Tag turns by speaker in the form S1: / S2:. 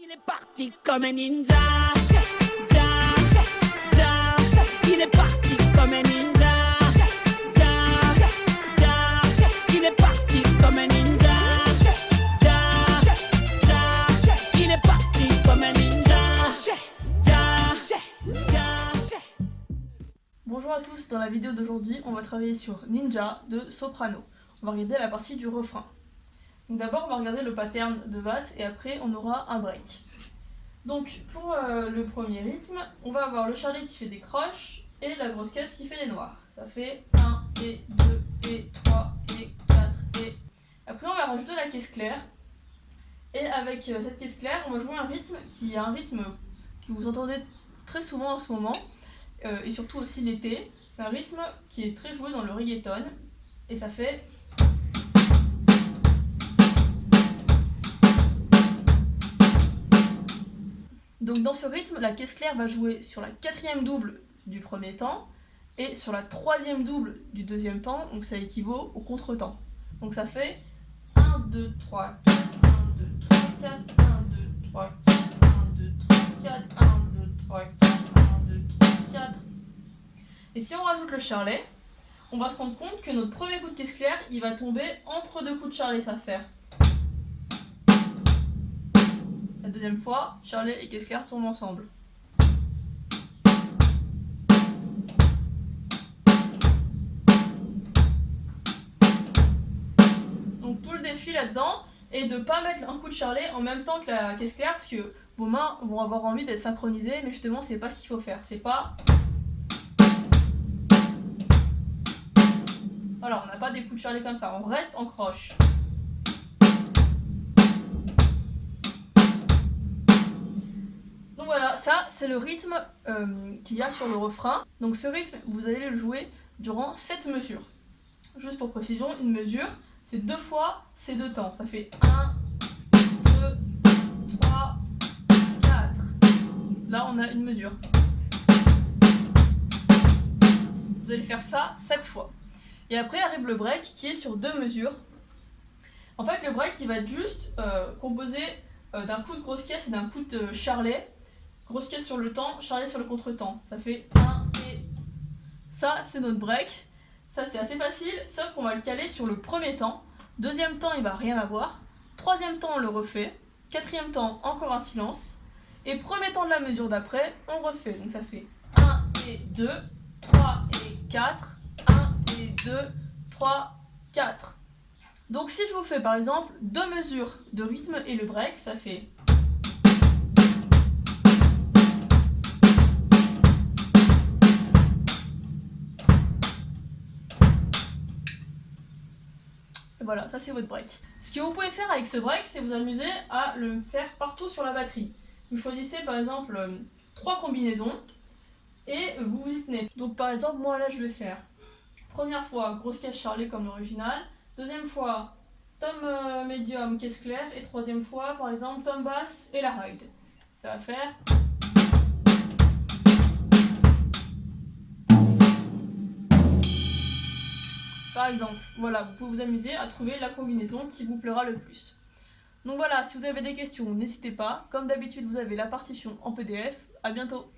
S1: Il est parti comme un ninja, ja, ja, il est parti comme un ninja, ja, ja, il est parti comme un ninja, ja, ja, il est parti comme un ninja, ja, ja.
S2: Bonjour à tous, dans la vidéo d'aujourd'hui, on va travailler sur Ninja de Soprano. On va regarder la partie du refrain. Donc d'abord, on va regarder le pattern de Watt et après, on aura un break. Donc pour le premier rythme, on va avoir le charlet qui fait des croches et la grosse caisse qui fait des noirs. Ça fait 1 et 2 et 3 et 4 et... Après, on va rajouter la caisse claire. Et avec cette caisse claire, on va jouer un rythme qui est un rythme que vous entendez très souvent en ce moment. Et surtout aussi l'été. C'est un rythme qui est très joué dans le reggaeton. Et ça fait... Donc dans ce rythme, la caisse claire va jouer sur la quatrième double du premier temps et sur la troisième double du deuxième temps, donc ça équivaut au contretemps. Donc ça fait 1, 2, 3, 4, 1, 2, 3, 4, 1, 2, 3, 4, 1, 2, 3, 4, 1, 2, 3, 4, 1, 2, 3, 4. Et si on rajoute le charlet, on va se rendre compte que notre premier coup de caisse claire, il va tomber entre deux coups de charlet, ça va faire. La deuxième fois, charlet et caisse claire tombent ensemble. Donc tout le défi là-dedans est de ne pas mettre un coup de charlet en même temps que la caisse claire parce que vos mains vont avoir envie d'être synchronisées, mais justement c'est pas ce qu'il faut faire. C'est pas... Voilà, on n'a pas des coups de charlet comme ça, on reste en croche. Donc voilà, ça c'est le rythme qu'il y a sur le refrain. Donc ce rythme, vous allez le jouer durant 7 mesures. Juste pour précision, une mesure, c'est 2 fois ces 2 temps. Ça fait 1, 2, 3, 4. Là on a une mesure. Vous allez faire ça 7 fois. Et après arrive le break qui est sur 2 mesures. En fait le break il va être juste composé d'un coup de grosse caisse et d'un coup de charlet. Grosse caisse sur le temps, charlet sur le contre-temps. Ça fait 1 et... Ça, c'est notre break. Ça, c'est assez facile, sauf qu'on va le caler sur le premier temps. Deuxième temps, il va rien avoir. Troisième temps, on le refait. Quatrième temps, encore un silence. Et premier temps de la mesure d'après, on refait. Donc ça fait 1 et 2, 3 et 4, 1 et 2, 3, 4. Donc si je vous fais par exemple 2 mesures de rythme et le break, ça fait... Voilà, ça c'est votre break. Ce que vous pouvez faire avec ce break, c'est vous amuser à le faire partout sur la batterie. Vous choisissez par exemple 3 combinaisons et vous vous y tenez. Donc par exemple, moi là je vais faire première fois grosse caisse charlet comme l'original, deuxième fois tom médium caisse claire et troisième fois par exemple tom basse et la ride. Ça va faire... Par exemple, voilà, vous pouvez vous amuser à trouver la combinaison qui vous plaira le plus. Donc voilà, si vous avez des questions, n'hésitez pas. Comme d'habitude, vous avez la partition en PDF. À bientôt!